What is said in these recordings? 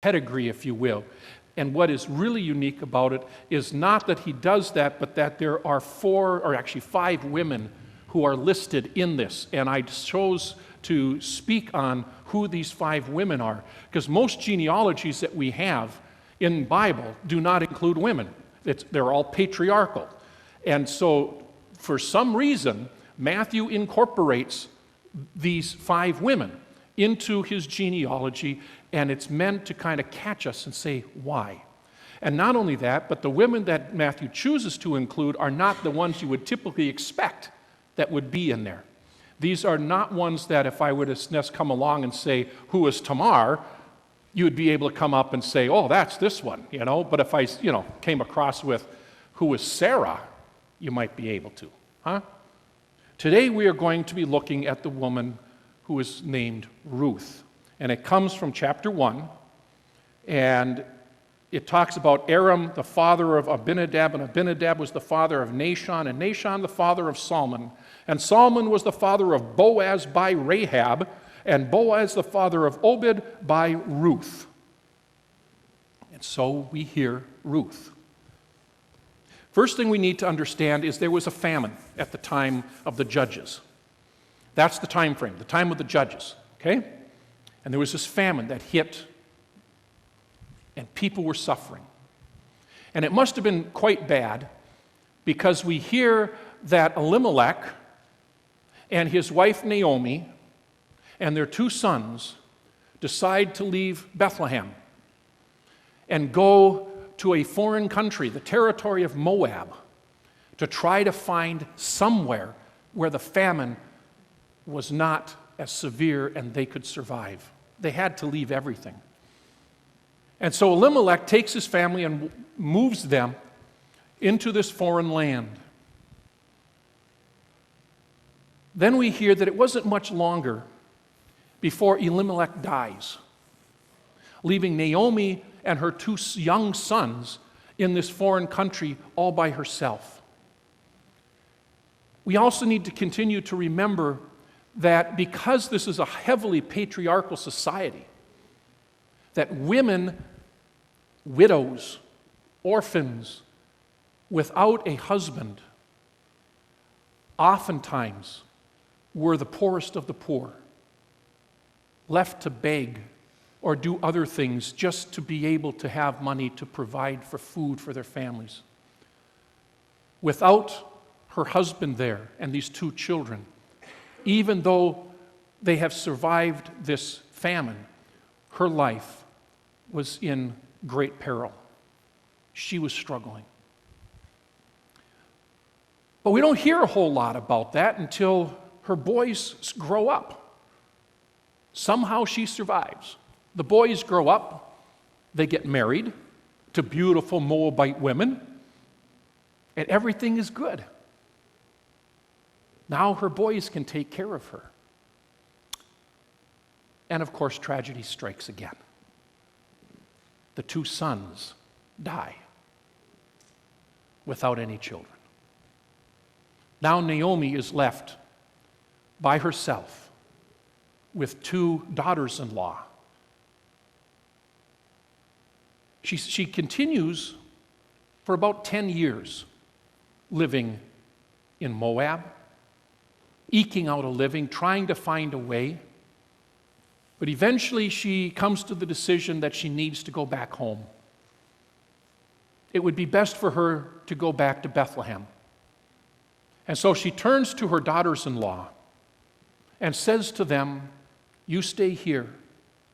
pedigree, if you will. And what is really unique about it is not that he does that, but that there are 5 women who are listed in this. And I chose to speak on who these 5 women are, because most genealogies that we have in the Bible do not include women. They're all patriarchal. And so, for some reason, Matthew incorporates these 5 women into his genealogy, and it's meant to kind of catch us and say, why? And not only that, but the women that Matthew chooses to include are not the ones you would typically expect that would be in there. These are not ones that if I were to come along and say, who is Tamar, you would be able to come up and say, oh, that's this one, But if I, came across with who is Sarah, you might be able to, huh? Today we are going to be looking at the woman who is named Ruth. And it comes from chapter 1, and it talks about Aram, the father of Abinadab, and Abinadab was the father of Nahshon, and Nahshon the father of Salmon. And Salmon was the father of Boaz by Rahab, and Boaz the father of Obed by Ruth. And so we hear Ruth. First thing we need to understand is there was a famine at the time of the judges. That's the time frame, the time of the judges, okay? And there was this famine that hit, and people were suffering. And it must have been quite bad, because we hear that Elimelech and his wife Naomi and their 2 sons decide to leave Bethlehem and go to a foreign country, the territory of Moab, to try to find somewhere where the famine was not as severe and they could survive. They had to leave everything. And so Elimelech takes his family and moves them into this foreign land. Then we hear that it wasn't much longer before Elimelech dies, leaving Naomi and her 2 young sons in this foreign country all by herself. We also need to continue to remember that because this is a heavily patriarchal society, that women, widows, orphans, without a husband, oftentimes were the poorest of the poor, left to beg or do other things just to be able to have money to provide for food for their families. Without her husband there and these 2 children, even though they have survived this famine, her life was in great peril. She was struggling. But we don't hear a whole lot about that until her boys grow up. Somehow she survives. The boys grow up, they get married to beautiful Moabite women, and everything is good. Now her boys can take care of her. And of course, tragedy strikes again. The 2 sons die without any children. Now Naomi is left by herself with 2 daughters-in-law. She continues for about 10 years living in Moab, eking out a living, trying to find a way. But eventually she comes to the decision that she needs to go back home. It would be best for her to go back to Bethlehem. And so she turns to her daughters-in-law and says to them, you stay here.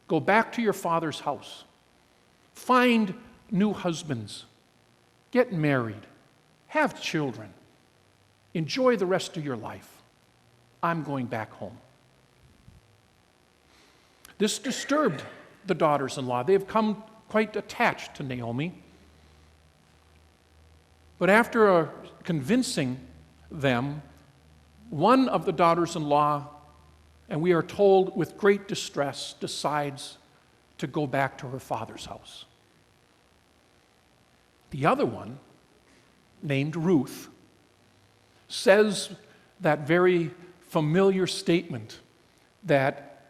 Go back to your father's house. Find new husbands. Get married. Have children. Enjoy the rest of your life. I'm going back home. This disturbed the daughters-in-law. They have come quite attached to Naomi. But after convincing them, one of the daughters-in-law, and we are told with great distress, decides to go back to her father's house. The other one, named Ruth, says that very familiar statement that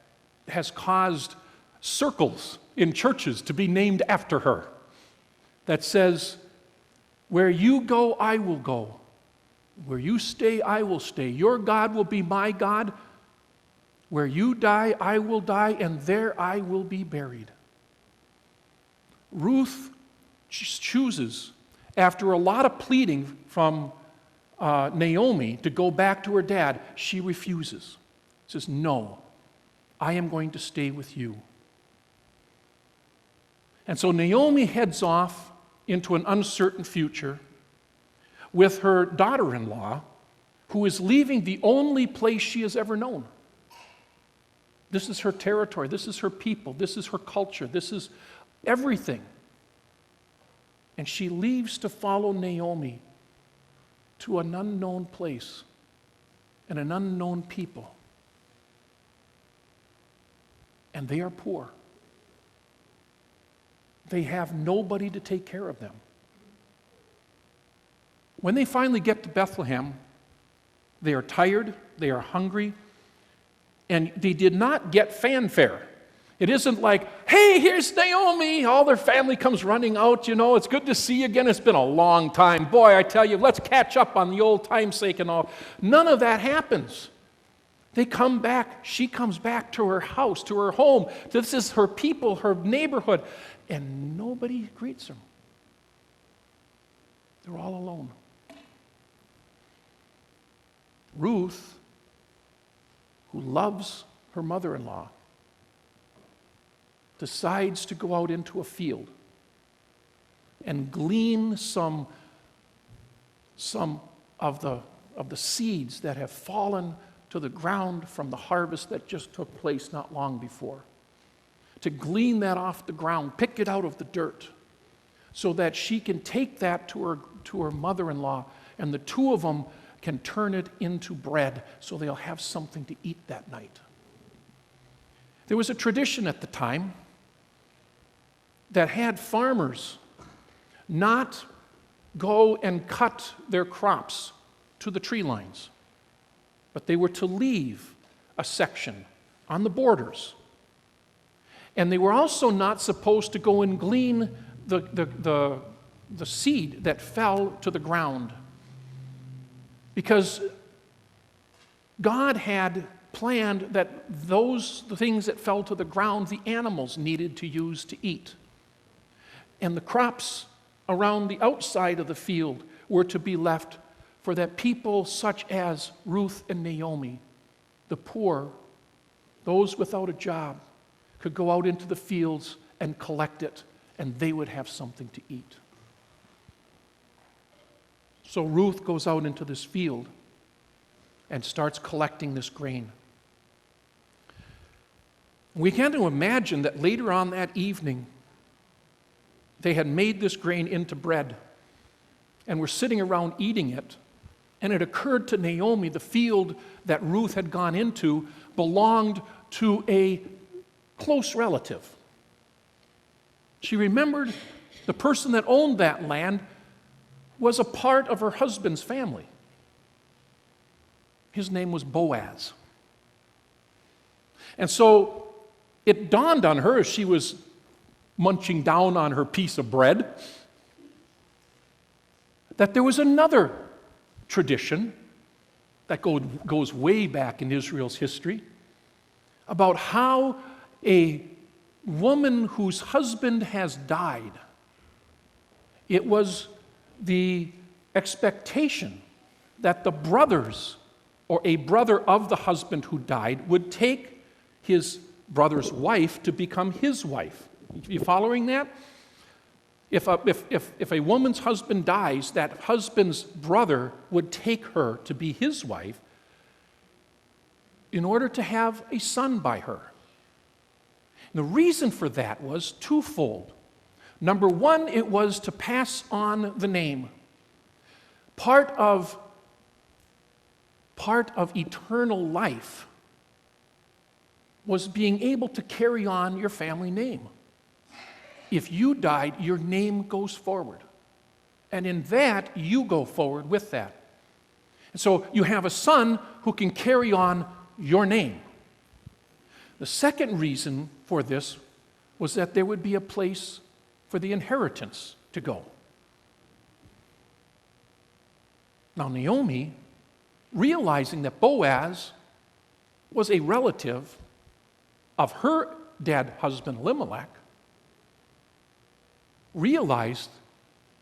has caused circles in churches to be named after her that says, "Where you go, I will go. Where you stay, I will stay. Your God will be my God. Where you die, I will die, and there I will be buried." Ruth chooses, after a lot of pleading from Naomi to go back to her dad, she refuses. Says, "No, I am going to stay with you." And so Naomi heads off into an uncertain future with her daughter-in-law, who is leaving the only place she has ever known. This is her territory. This is her people. This is her culture. This is everything. And she leaves to follow Naomi to an unknown place and an unknown people. And they are poor. They have nobody to take care of them. When they finally get to Bethlehem, they are tired, they are hungry, and they did not get fanfare. It isn't like, "Hey, here's Naomi." All their family comes running out, "It's good to see you again. It's been a long time. Boy, I tell you, let's catch up on the old time's sake and all." None of that happens. They come back. She comes back to her house, to her home. This is her people, her neighborhood, and nobody greets them. They're all alone. Ruth, who loves her mother-in-law, decides to go out into a field and glean some of the seeds that have fallen to the ground from the harvest that just took place not long before. To glean that off the ground, pick it out of the dirt, so that she can take that to her mother-in-law, and the two of them can turn it into bread so they'll have something to eat that night. There was a tradition at the time that had farmers not go and cut their crops to the tree lines, but they were to leave a section on the borders. And they were also not supposed to go and glean the seed that fell to the ground, because God had planned that the things that fell to the ground, the animals needed to use to eat. And the crops around the outside of the field were to be left for that people such as Ruth and Naomi, the poor, those without a job, could go out into the fields and collect it, and they would have something to eat. So Ruth goes out into this field and starts collecting this grain. We can to imagine that later on that evening, they had made this grain into bread and were sitting around eating it. And it occurred to Naomi, the field that Ruth had gone into belonged to a close relative. She remembered the person that owned that land was a part of her husband's family. His name was Boaz. And so it dawned on her as she was munching down on her piece of bread that there was another tradition that goes way back in Israel's history about how a woman whose husband has died, it was the expectation that the brothers or a brother of the husband who died would take his brother's wife to become his wife. You following that? If a woman's husband dies, that husband's brother would take her to be his wife in order to have a son by her. And the reason for that was twofold. Number one, it was to pass on the name. Part of eternal life was being able to carry on your family name. If you died, your name goes forward. And in that, you go forward with that. And so you have a son who can carry on your name. The second reason for this was that there would be a place for the inheritance to go. Now, Naomi, realizing that Boaz was a relative of her dead husband Elimelech, realized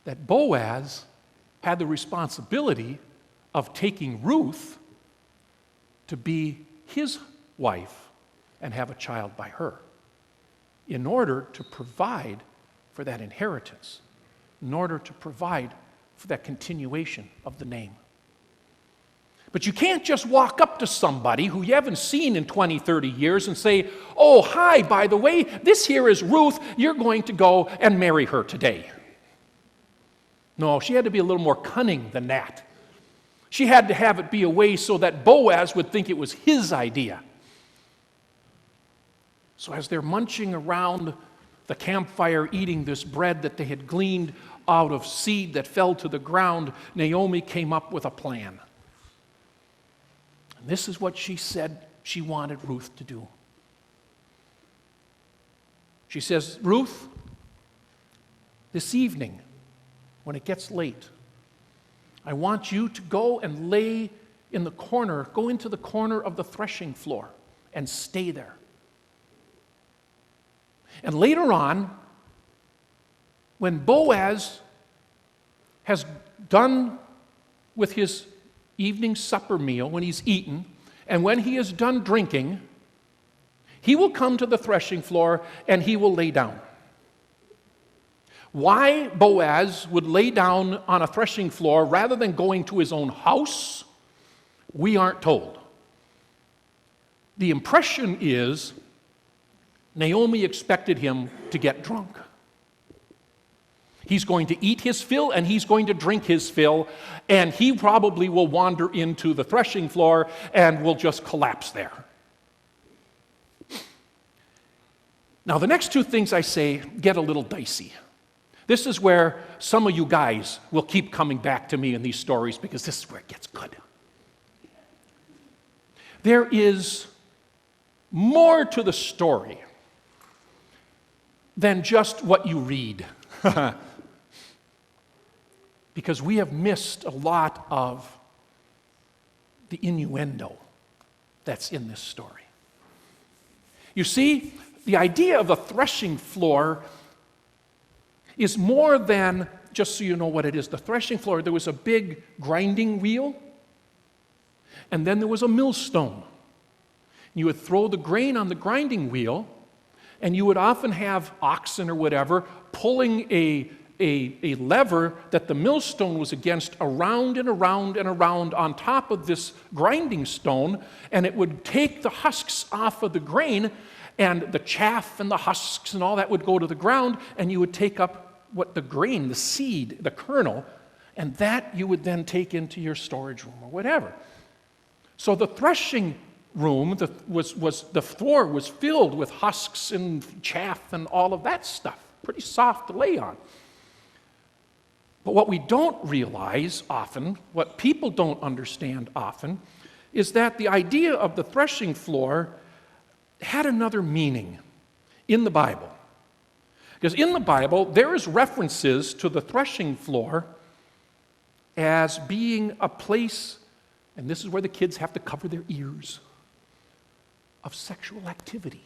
that Boaz had the responsibility of taking Ruth to be his wife and have a child by her in order to provide for that inheritance, in order to provide for that continuation of the name. But you can't just walk up to somebody who you haven't seen in 20, 30 years and say, "Oh, hi, by the way, this here is Ruth. You're going to go and marry her today." No, she had to be a little more cunning than that. She had to have it be a way so that Boaz would think it was his idea. So as they're munching around the campfire eating this bread that they had gleaned out of seed that fell to the ground, Naomi came up with a plan. And this is what she said she wanted Ruth to do. She says, "Ruth, this evening, when it gets late, I want you to go and lay in the corner, go into the corner of the threshing floor and stay there. And later on, when Boaz has done with his evening supper meal, when he's eaten, and when he is done drinking, he will come to the threshing floor and he will lay down." Why Boaz would lay down on a threshing floor rather than going to his own house, we aren't told. The impression is Naomi expected him to get drunk. He's going to eat his fill and he's going to drink his fill, and he probably will wander into the threshing floor and will just collapse there. Now, the next two things I say get a little dicey. This is where some of you guys will keep coming back to me in these stories because this is where it gets good. There is more to the story than just what you read. Because we have missed a lot of the innuendo that's in this story. You see, the idea of a threshing floor is more than, just so you know what it is, the threshing floor, there was a big grinding wheel, and then there was a millstone. You would throw the grain on the grinding wheel, and you would often have oxen or whatever pulling a lever that the millstone was against around and around and around on top of this grinding stone, and it would take the husks off of the grain, and the chaff and the husks and all that would go to the ground, and you would take up what the grain, the seed, the kernel, and that you would then take into your storage room or whatever. So the threshing room, the floor was filled with husks and chaff and all of that stuff. Pretty soft to lay on. But what we don't realize often, what people don't understand often, is that the idea of the threshing floor had another meaning in the Bible. Because in the Bible, there is references to the threshing floor as being a place, and this is where the kids have to cover their ears, of sexual activity.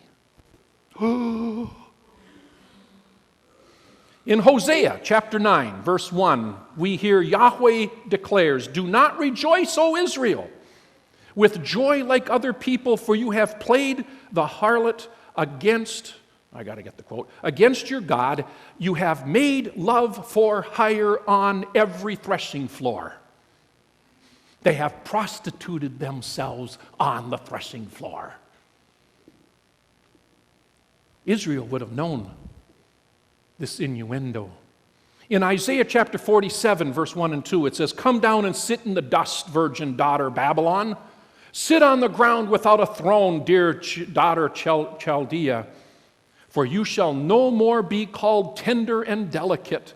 In Hosea chapter 9, verse 1, we hear Yahweh declares, "Do not rejoice, O Israel, with joy like other people, for you have played the harlot against," I got to get the quote, "against your God. You have made love for hire on every threshing floor." They have prostituted themselves on the threshing floor. Israel would have known this innuendo. In Isaiah chapter 47, verse 1 and 2, it says, "Come down and sit in the dust, virgin daughter Babylon. Sit on the ground without a throne, dear daughter Chaldea. For you shall no more be called tender and delicate.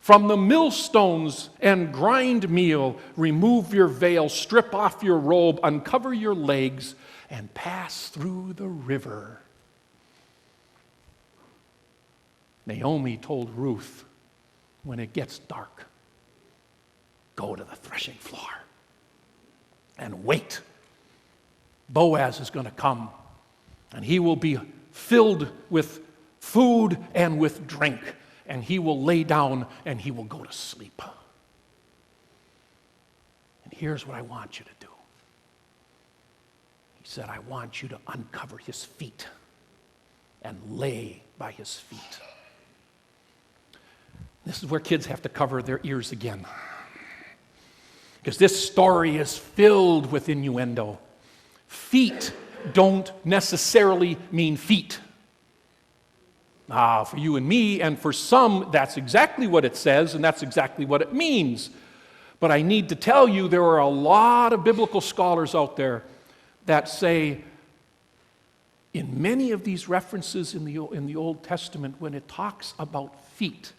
From the millstones and grind meal, remove your veil, strip off your robe, uncover your legs, and pass through the river." Naomi told Ruth, when it gets dark, go to the threshing floor and wait. Boaz is going to come, and he will be filled with food and with drink, and he will lay down and he will go to sleep. And here's what I want you to do. He said, I want you to uncover his feet and lay by his feet. This is where kids have to cover their ears again, because this story is filled with innuendo. Feet don't necessarily mean feet. For you and me, and for some, that's exactly what it says, and that's exactly what it means. But I need to tell you, there are a lot of biblical scholars out there that say, in many of these references in the Old Testament, when it talks about feet,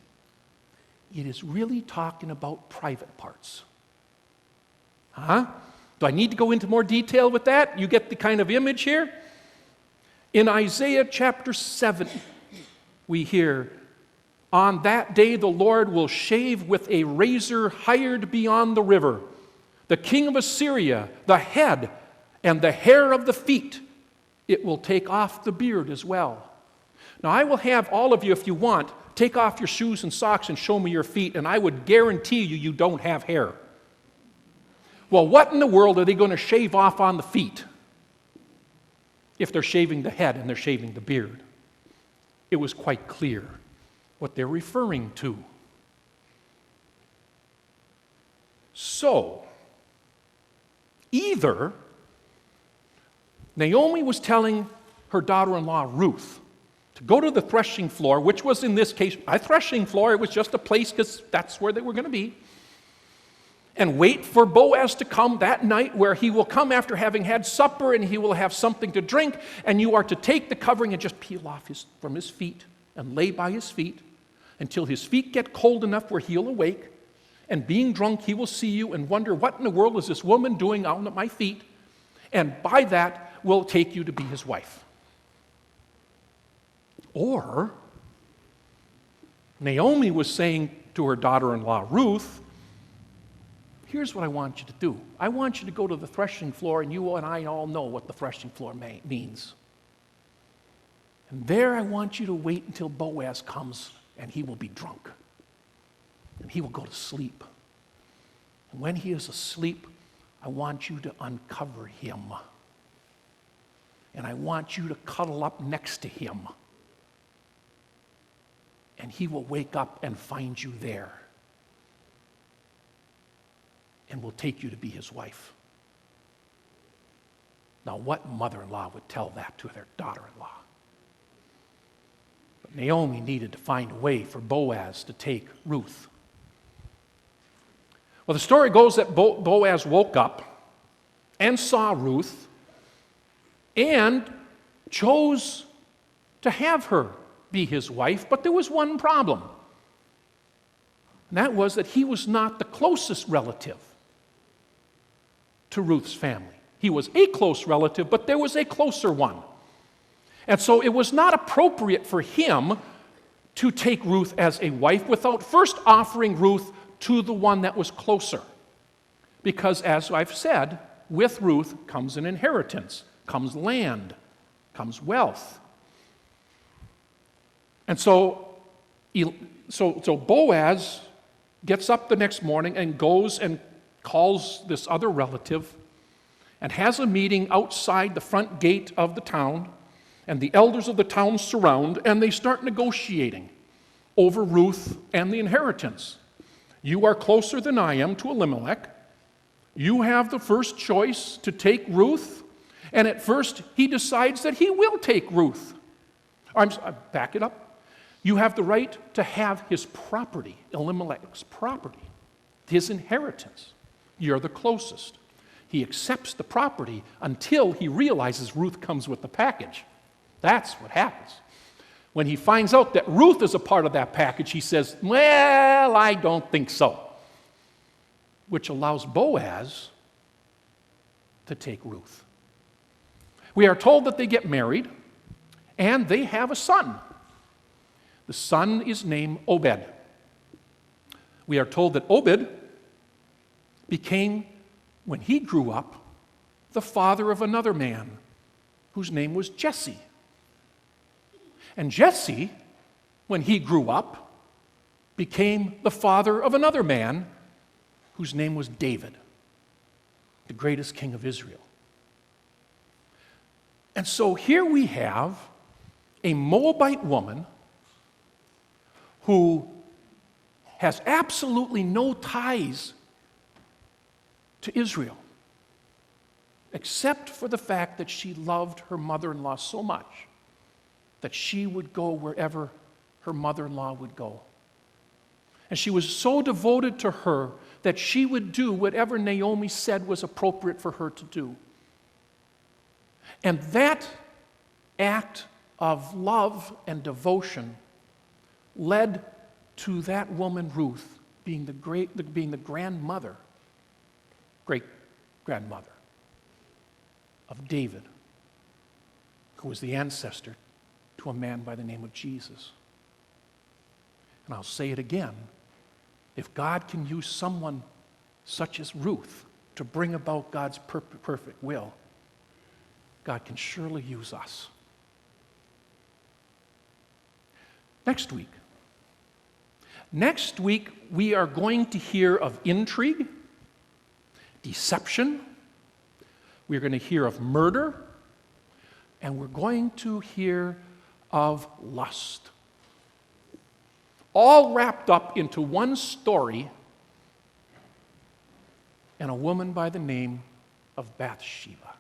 it is really talking about private parts. Do I need to go into more detail with that? You get the kind of image here? In Isaiah chapter 7, we hear, on that day the Lord will shave with a razor hired beyond the river the king of Assyria, the head, and the hair of the feet. It will take off the beard as well. Now I will have all of you, if you want, take off your shoes and socks and show me your feet, and I would guarantee you don't have hair. Well, what in the world are they going to shave off on the feet if they're shaving the head and they're shaving the beard? It was quite clear what they're referring to. So, either Naomi was telling her daughter-in-law Ruth to go to the threshing floor, which was in this case a threshing floor. It was just a place because that's where they were going to be, and wait for Boaz to come that night, where he will come after having had supper and he will have something to drink, and you are to take the covering and just peel off from his feet and lay by his feet until his feet get cold enough where he'll awake, and being drunk he will see you and wonder, what in the world is this woman doing out at my feet? And by that will take you to be his wife. Or Naomi was saying to her daughter-in-law Ruth, here's what I want you to do. I want you to go to the threshing floor, and you and I all know what the threshing floor means. And there I want you to wait until Boaz comes, and he will be drunk. And he will go to sleep. And when he is asleep, I want you to uncover him. And I want you to cuddle up next to him. And he will wake up and find you there, and will take you to be his wife. Now, what mother-in-law would tell that to their daughter-in-law? But Naomi needed to find a way for Boaz to take Ruth. Well, the story goes that Boaz woke up and saw Ruth and chose to have her be his wife, but there was one problem. And that was that he was not the closest relative to Ruth's family. He was a close relative, but there was a closer one. And so it was not appropriate for him to take Ruth as a wife without first offering Ruth to the one that was closer. Because, as I've said, with Ruth comes an inheritance, comes land, comes wealth. And so Boaz gets up the next morning and goes and calls this other relative and has a meeting outside the front gate of the town, and the elders of the town surround, and they start negotiating over Ruth and the inheritance. You are closer than I am to Elimelech. You have the first choice to take Ruth, and at first he decides that he will take Ruth. Back it up. You have the right to have his property, Elimelech's property, his inheritance. You're the closest. He accepts the property until he realizes Ruth comes with the package. That's what happens. When he finds out that Ruth is a part of that package, he says, well, I don't think so. Which allows Boaz to take Ruth. We are told that they get married and they have a son. The son is named Obed. We are told that Obed became, when he grew up, the father of another man whose name was Jesse. And Jesse, when he grew up, became the father of another man whose name was David, the greatest king of Israel. And so here we have a Moabite woman who has absolutely no ties to Israel, except for the fact that she loved her mother-in-law so much that she would go wherever her mother-in-law would go. And she was so devoted to her that she would do whatever Naomi said was appropriate for her to do. And that act of love and devotion led to that woman Ruth being the grandmother, great-grandmother of David, who was the ancestor to a man by the name of Jesus. And I'll say it again, if God can use someone such as Ruth to bring about God's perfect will, God can surely use us. Next week, we are going to hear of intrigue, deception, we're going to hear of murder, and we're going to hear of lust. All wrapped up into one story and a woman by the name of Bathsheba.